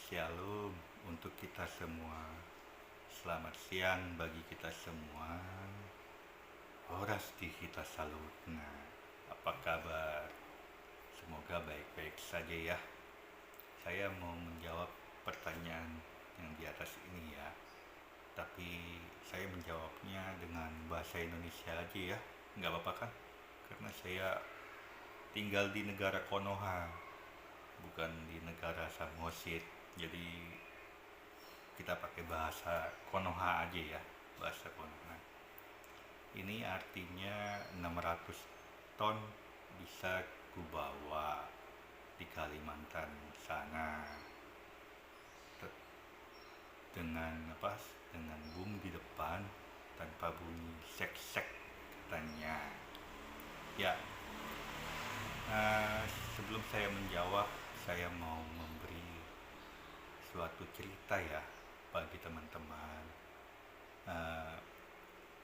Shalom untuk kita semua. Selamat siang bagi kita semua. Horas di kita salutna. Apa kabar? Semoga baik-baik saja ya. Saya mau menjawab pertanyaan yang di atas ini ya. Tapi saya menjawabnya dengan bahasa Indonesia aja ya. Nggak apa-apa kan? Karena saya tinggal di negara Konoha, bukan di negara Samosir. Jadi kita pakai bahasa Konoha aja ya, bahasa Konoha. Ini artinya 600 ton bisa kubawa di Kalimantan sana dengan apa? Dengan boom di depan tanpa bunyi sek-sek katanya. Ya, sebelum saya menjawab, saya mau memberi suatu cerita ya bagi teman-teman.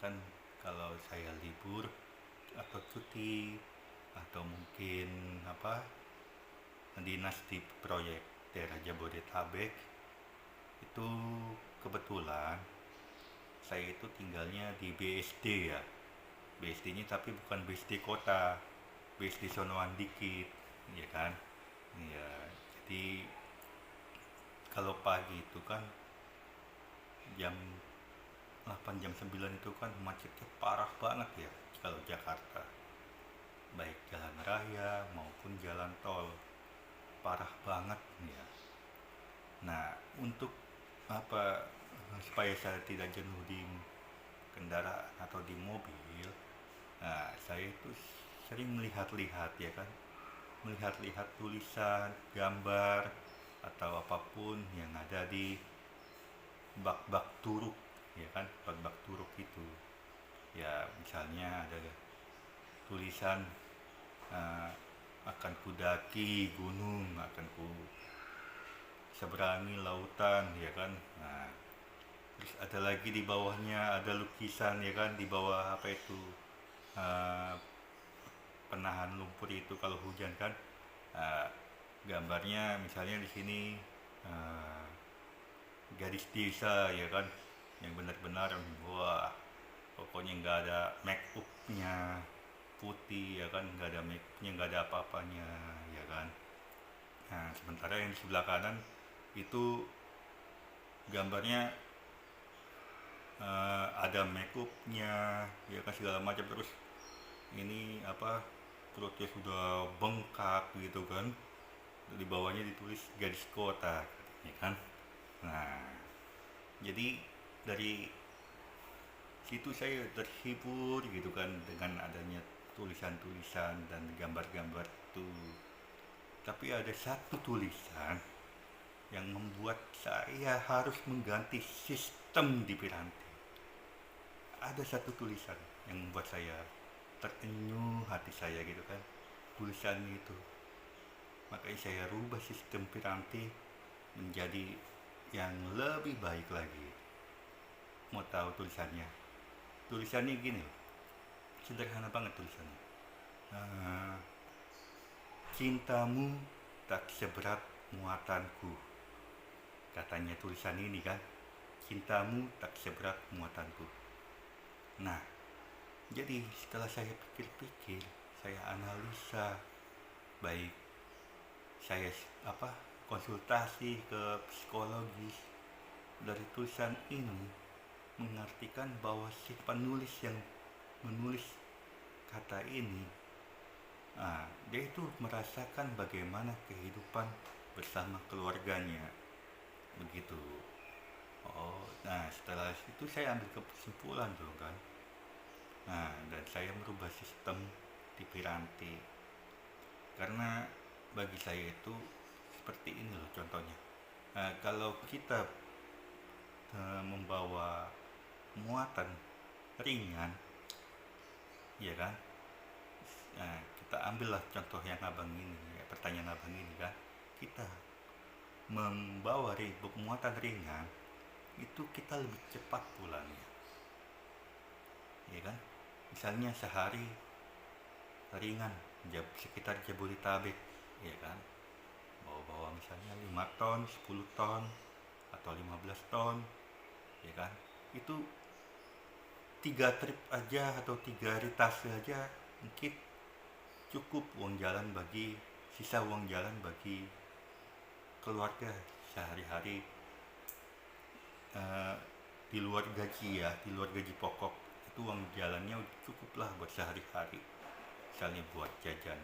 Kan kalau saya libur atau cuti atau mungkin dinas di proyek daerah Jabodetabek, itu kebetulan saya itu tinggalnya di BSD ya. BSD-nya tapi bukan BSD kota, BSD sonoan dikit, ya kan? Ya, jadi kalau pagi itu kan jam 8 jam 9 itu kan macetnya parah banget ya kalau Jakarta, baik jalan raya maupun jalan tol, parah banget ya. Nah, untuk apa, supaya saya tidak jenuh di kendaraan atau di mobil, nah saya itu sering melihat-lihat ya kan, melihat-lihat tulisan, gambar atau apapun yang ada di bak-bak turuk ya kan. Bak-bak turuk itu ya, misalnya ada tulisan akan kudaki gunung, akan ku seberangi lautan ya kan. Nah, terus ada lagi di bawahnya ada lukisan ya kan, di bawah apa itu, eh, penahan lumpur itu kalau hujan kan. Nah, gambarnya misalnya di sini eh, gadis desa ya kan, yang benar-benar wah, pokoknya nggak ada make upnya, putih ya kan, nggak ada make upnya, nggak ada apa-apanya ya kan. Nah, sementara yang di sebelah kanan itu gambarnya ada make upnya ya kan, segala macam. Terus ini apa, perutnya sudah bengkak gitu kan, di bawahnya ditulis gadis kota ya kan. Nah, jadi dari situ saya terhibur gitu kan dengan adanya tulisan-tulisan dan gambar-gambar itu. Tapi ada satu tulisan yang membuat saya harus mengganti sistem di Piranti. Ada satu tulisan yang membuat saya terenyuh hati saya gitu kan, tulisannya itu. Makanya saya rubah sistem Piranti menjadi yang lebih baik lagi. Mau tahu tulisannya? Tulisannya gini, sederhana banget tulisannya. Uh, Cintamu tak seberat muatanku, katanya tulisan ini kan. Cintamu tak seberat muatanku. Nah, jadi setelah saya pikir-pikir, saya analisa, baik saya konsultasi ke psikologis, dari tulisan ini mengartikan bahwa si penulis yang menulis kata ini, dia itu merasakan bagaimana kehidupan bersama keluarganya begitu. Oh, nah setelah itu saya ambil kesimpulan tuh kan. Nah, dan saya merubah sistem di Piranti karena bagi saya itu seperti ini loh contohnya. Kalau kita membawa muatan ringan, ya kan? Nah, kita ambillah contoh yang abang ini, ya, pertanyaan abang ini kan. Kita membawa muatan ringan, itu kita lebih cepat pulangnya, ya kan? Misalnya sehari ringan sekitar Jabodetabek, ya kan? bawa misalnya 5 ton, 10 ton, atau 15 ton, ya kan? Itu 3 trip aja atau 3 hari tas aja mungkin cukup uang jalan bagi sisa uang jalan bagi keluarga sehari-hari, eh, di luar gaji ya, di luar gaji pokok itu uang jalannya udah cukup lah buat sehari-hari. Misalnya buat jajan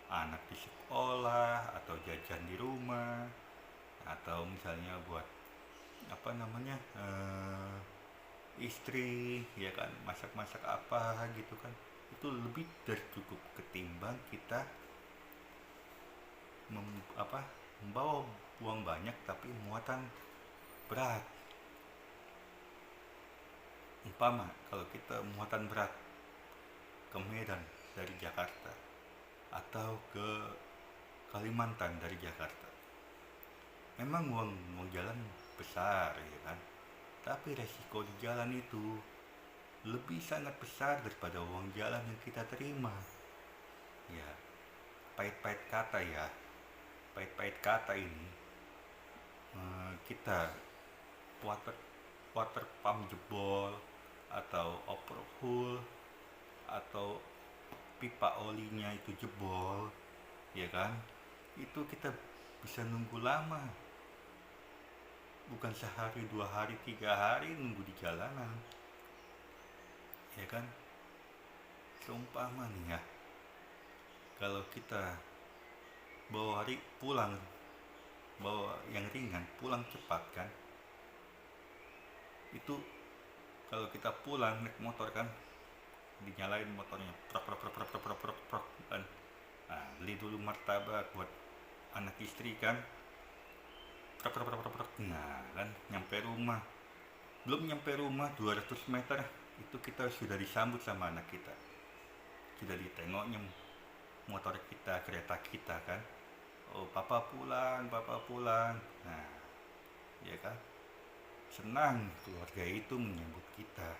anak di sekolah atau jajan di rumah, atau misalnya buat apa namanya, istri ya kan, masak-masak apa gitu kan, itu lebih dari cukup ketimbang kita membawa uang banyak tapi muatan berat. Umpama kalau kita muatan berat ke Medan dari Jakarta atau ke Kalimantan dari Jakarta, memang uang jalan besar ya kan, tapi resiko di jalan itu lebih sangat besar daripada uang jalan yang kita terima. Ya, pahit-pahit kata ya, pahit-pahit kata ini, kita water water pump jebol atau overhaul atau pipa olinya itu jebol, ya kan, itu kita bisa nunggu lama, bukan sehari 2 hari 3 hari nunggu di jalanan, ya kan. Seumpama nih ya, kalau kita pulang, bawa yang ringan pulang cepat kan, itu kalau kita pulang naik motor kan, dinyalain motornya prok prok prok prok prok prok prok kan. Nah, beli dulu martabak buat anak istri kan, prok prok prok prok prok. Nah kan, nyampe rumah, belum nyampe rumah 200 meter itu kita sudah disambut sama anak kita, sudah ditengoknya motor kita, kereta kita kan. Oh, papa pulang, papa pulang. Nah, ya kan, senang keluarga itu menyambut kita,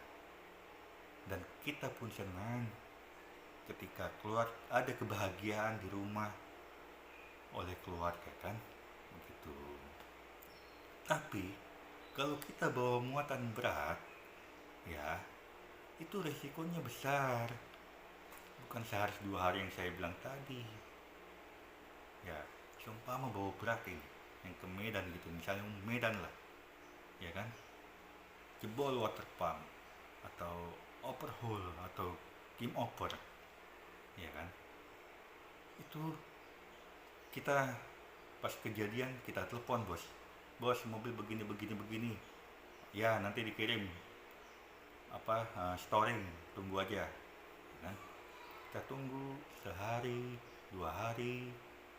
dan kita pun senang ketika keluar ada kebahagiaan di rumah oleh keluarga kan, begitu. Tapi kalau kita bawa muatan berat, ya itu resikonya besar, bukan sehari 2 hari yang saya bilang tadi. Ya, seumpama bawa berat ini yang ke Medan gitu, misalnya Medan lah, ya kan, jebol water pump atau overhaul atau game over, ya kan, itu kita pas kejadian kita telepon bos, bos mobil begini begini begini, ya nanti dikirim storing, tunggu aja, ya kan. Kita tunggu sehari 2 hari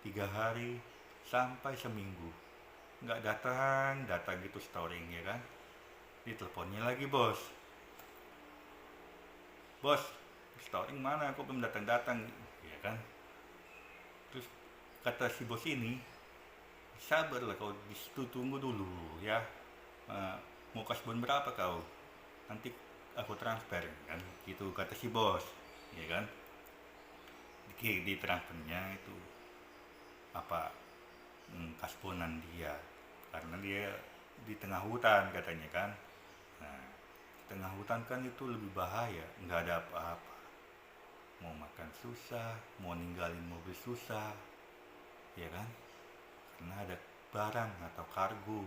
3 hari sampai seminggu nggak datang datang gitu storing, ya kan. Diteleponnya lagi, bos, bos storing mana, kok belum datang datang, ya kan. Terus kata si bos ini, sabar lah kau di situ, tunggu dulu ya. Eh, mau kasbon berapa kau, nanti aku transfer kan, gitu kata si bos, ya kan. Di transfernya itu kasbonan dia, karena dia di tengah hutan katanya kan. Nah, di tengah hutan kan itu lebih bahaya, nggak ada apa-apa, mau makan susah, mau ninggalin mobil susah, ya kan, karena ada barang atau kargo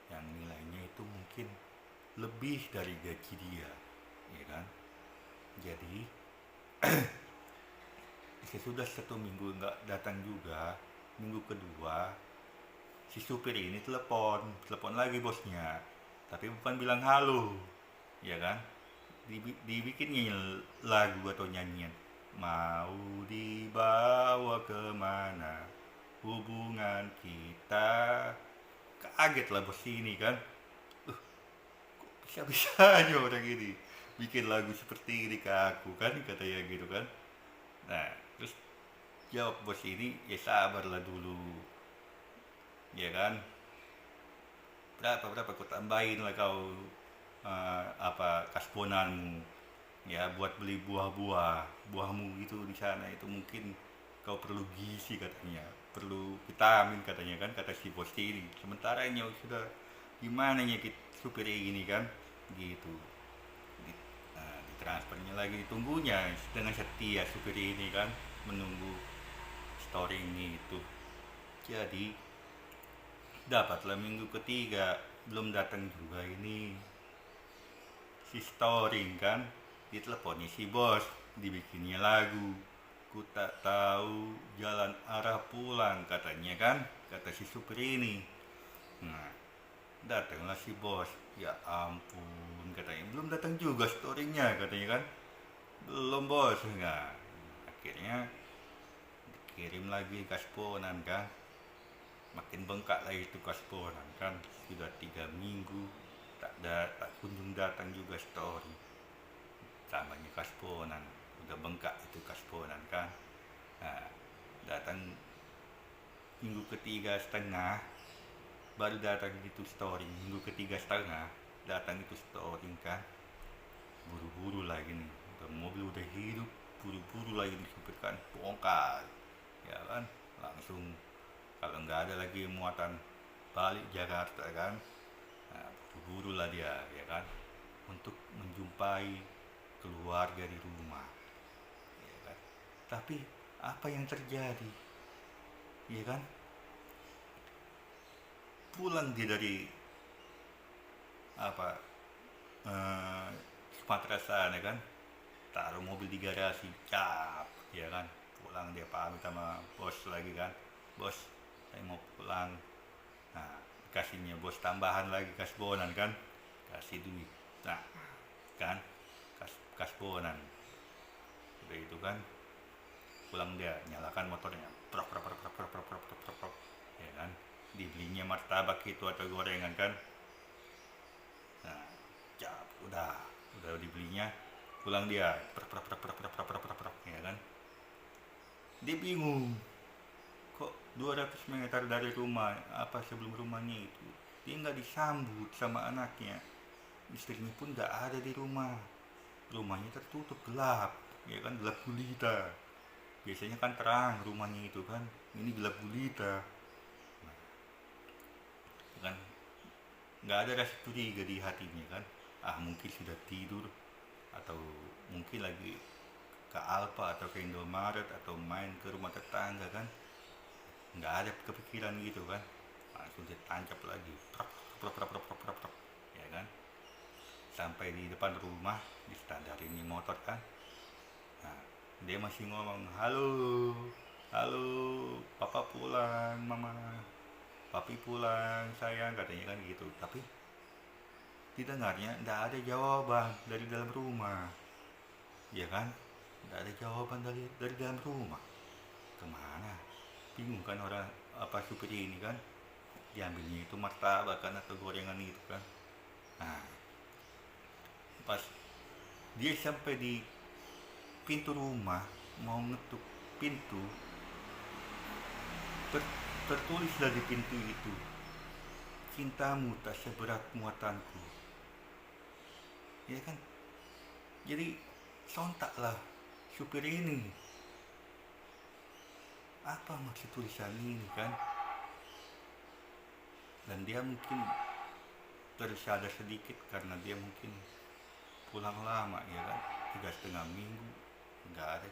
yang nilainya itu mungkin lebih dari gaji dia, ya kan. Jadi sesudah 1 minggu nggak datang juga, minggu kedua si supir ini telepon lagi bosnya, tapi bukan bilang halo, ya kan. Dibikinnya lagu atau nyanyian, mau dibawa kemana hubungan kita. Kaget lah bos ini kan, kok bisa-bisanya orang ini bikin lagu seperti ini ke aku kan, katanya gitu kan. Nah, terus jawab bos ini, ya sabarlah dulu, ya kan. Berapa kau tambahin lah kau, kasbonanmu, ya buat beli buahmu gitu di sana, itu mungkin kau perlu gizi katanya, perlu vitamin katanya kan, kata si bos ini. Sementara ini sudah gimana ya supir ini kan, gitu. Di, ditransfernya lagi, ditunggunya dengan setia supir ini kan, menunggu story ini itu. Jadi dapatlah minggu ketiga, belum datang juga ini si storing kan, diteleponnya si bos, dibikinnya lagu, ku tak tahu jalan arah pulang katanya kan, kata si supir ini. Nah, datanglah si bos, ya ampun katanya, belum datang juga storingnya katanya kan, belum bos. Nah, akhirnya dikirim lagi kasponan kan, makin bengkak lagi itu kasponan kan, sudah 3 minggu tak kunjung datang juga story. Namanya kasponan, udah bengkak itu kasponan kan. Nah, datang minggu ketiga setengah, baru datang itu story. Minggu ketiga setengah datang itu story kan, buru-buru lagi nih, udah mobil udah hidup, buru-buru lagi nih supir kan, bongkar ya kan, langsung kalau nggak ada lagi muatan balik Jakarta kan. Nah, buru-buru lah dia ya kan, untuk menjumpai keluarga di rumah ya kan. Tapi apa yang terjadi ya kan, pulang dia dari apa eh, Sumatera sana kan, taruh mobil di garasi, cap ya kan, pulang dia pamit sama bos lagi kan, bos saya mau pulang. Nah, kasihnya bos tambahan lagi kasbonan kan, kasih duit. Nah kan, kasbonan udah itu kan, pulang dia nyalakan motornya, prok prok prok prok prok prok prok prok prok, prok, ya kan, dibelinya martabak itu atau gorengan kan. Nah, cap, udah dibelinya, pulang dia prok prok prok prok prok prok prok prok, prok, ya kan. Dia bingung, kok 200 meter dari rumah, apa sebelum rumahnya itu dia nggak disambut sama anaknya, istrinya pun nggak ada di rumah, rumahnya tertutup gelap ya kan, gelap gulita. Biasanya kan terang rumahnya itu kan, ini gelap gulita. Nah, kan nggak ada rasa curiga di hatinya kan, mungkin sudah tidur, atau mungkin lagi ke Alfa atau ke Indomaret atau main ke rumah tetangga kan, nggak ada kepikiran gitu kan. Langsung ditancap lagi, prok prok prok prok prok prok, ya kan. Sampai di depan rumah, di standar ini motor kan. Nah, dia masih ngomong, halo halo, papa pulang, mama papi pulang sayang, katanya kan gitu. Tapi didengarnya tidak ada jawaban dari dalam rumah ya kan, tidak ada jawaban dari dalam rumah. Kemana, bingung kan orang, apa supir ini kan, diambilnya itu martabak kan atau gorengan itu kan. Nah, pas dia sampai di pintu rumah, mau ngetuk pintu, tertulislah di pintu itu, cintamu tak seberat muatanku ya kan. Jadi sontaklah supir ini, apa maksud tulisan ini kan. Dan dia mungkin tersadar sedikit karena dia mungkin pulang lama ya kan, 3,5 minggu nggak ada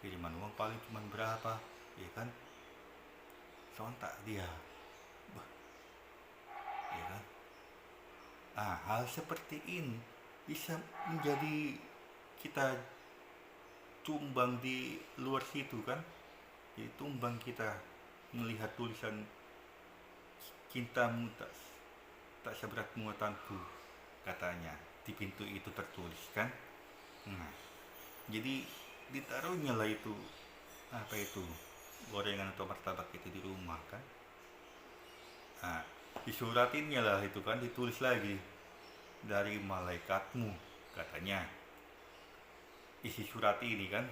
kiriman uang paling cuma berapa ya kan. Sontak dia, bah, ya kan. Hal seperti ini bisa menjadi kita tumbang di luar situ kan, jadi tumbang kita melihat tulisan cintamu tak seberat muatanku katanya, di pintu itu tertulis kan. Nah, jadi ditaruhnya lah itu, apa itu, gorengan atau martabak itu di rumah kan. Nah, disuratinnya lah itu kan, ditulis lagi, dari malaikatmu katanya, isi surat ini kan.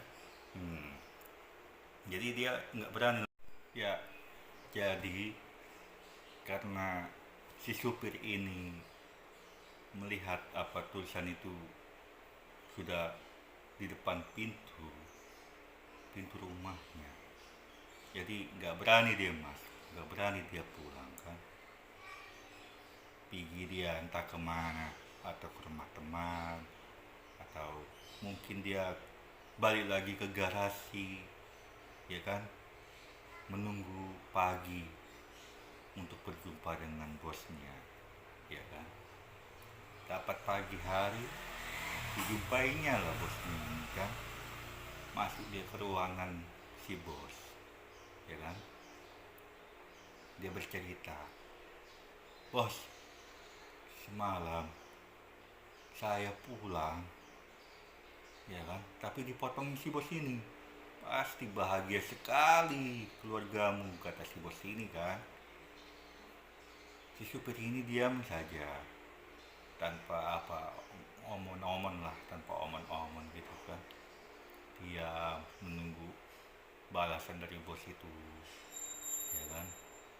Jadi dia nggak berani ya. Jadi karena si supir ini melihat apa tulisan itu sudah di depan pintu, pintu rumahnya. Jadi nggak berani dia masuk, nggak berani dia pulang kan. Pergi dia entah kemana, atau ke rumah teman, atau mungkin dia balik lagi ke garasi, ya kan, menunggu pagi untuk berjumpa dengan bosnya, ya kan. Dapat pagi hari, dijumpainya lah bosnya ini kan. Masuk dia ke ruangan si bos, ya kan. Dia bercerita, bos, semalam saya pulang, ya kan, tapi dipotong si bos ini. Pasti bahagia sekali keluargamu, kata si bos ini kan. Si supir ini diam saja, tanpa apa, omon-omon lah, tanpa omon-omon gitu kan. Dia menunggu balasan dari bos itu, ya kan.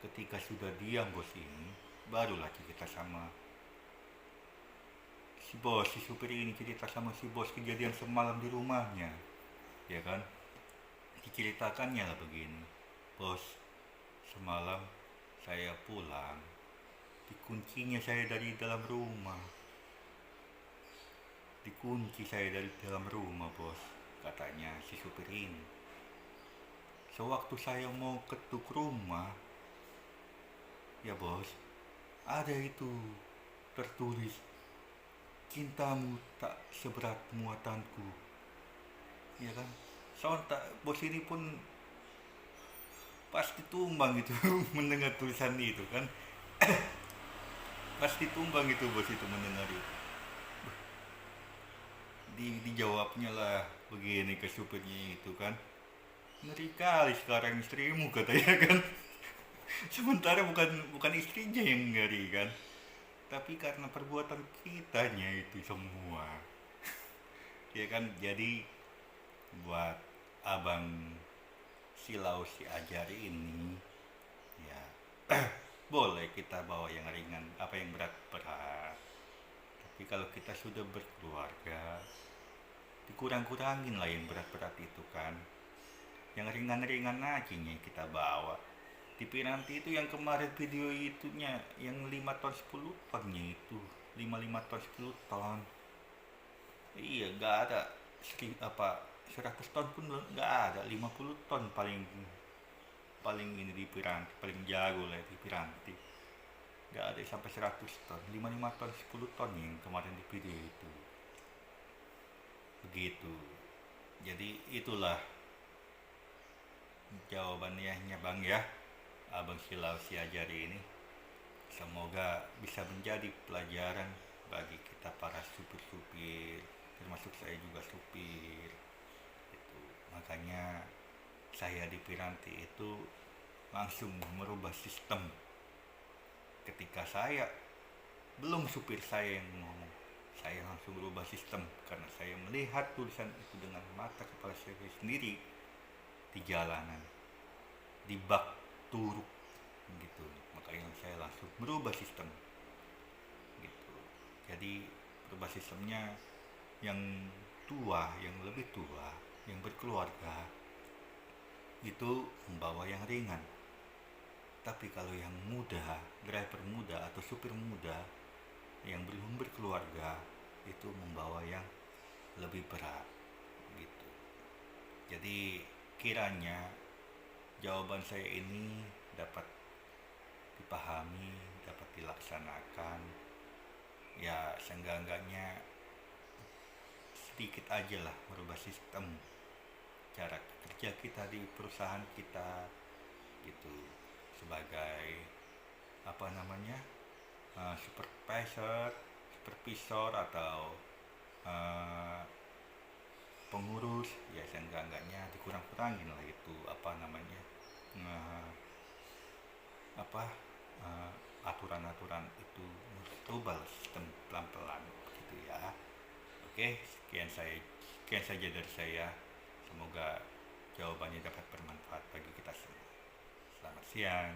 Ketika sudah diam bos ini, barulah cerita sama si bos, si supir ini cerita sama si bos kejadian semalam di rumahnya, ya kan. Diceritakannya lah begini, bos, semalam saya pulang, dikuncinya saya dari dalam rumah, dikunci saya dari dalam rumah bos, katanya si supir ini. Sewaktu saya mau ketuk rumah, ya bos, ada itu tertulis, cintamu tak seberat muatanku, ya kan. Sontak bos ini pun pasti tumbang itu mendengar tulisan itu kan. Pasti tumbang itu bos itu mendengar itu. Dijawabnya lah begini ke supirnya itu kan, ngeri kali sekarang istrimu, katanya kan. Sementara bukan istrinya yang ngeri kan, tapi karena perbuatan kitanya itu semua. Ya kan. Jadi buat abang Silau si Ajari ini, ya, boleh kita bawa yang ringan, apa yang berat-berat. Tapi kalau kita sudah berkeluarga, dikurang-kurangin lah yang berat-berat itu kan. Yang ringan-ringan aja nya kita bawa. Di Piranti itu yang kemarin video itunya, yang 5 ton 10 tonnya itu, 55 ton 10 ton. Iya, nggak ada 100 ton pun nggak ada, 50 ton paling paling ini di Piranti, paling jago lah di Piranti. Nggak ada sampai 100 ton, 55 ton 10 ton yang kemarin di video itu. Begitu. Jadi itulah jawabannya bang ya, abang Silau si Ajari ini. Semoga bisa menjadi pelajaran bagi kita para supir-supir, termasuk saya juga supir itu. Makanya saya di Piranti itu langsung merubah sistem. Ketika saya belum supir saya yang ngomong, saya langsung merubah sistem karena saya melihat tulisan itu dengan mata kepala saya sendiri di jalanan, di bak turuk gitu. Makanya saya langsung merubah sistem gitu. Jadi berubah sistemnya, yang tua, yang lebih tua, yang berkeluarga itu membawa yang ringan. Tapi kalau yang muda, driver muda atau supir muda yang belum berkeluarga itu membawa yang lebih berat gitu. Jadi kiranya jawaban saya ini dapat dipahami, dapat dilaksanakan. Ya seenggak-enggaknya sedikit aja lah merubah sistem cara kerja kita di perusahaan kita gitu, sebagai apa namanya, supervisor atau pengurus. Ya seenggak-enggaknya dikurang-kurangin lah itu apa namanya, aturan-aturan itu, merubah sistem pelan-pelan gitu ya. Oke, sekian saja dari saya. Semoga jawabannya dapat bermanfaat bagi kita semua. Selamat siang.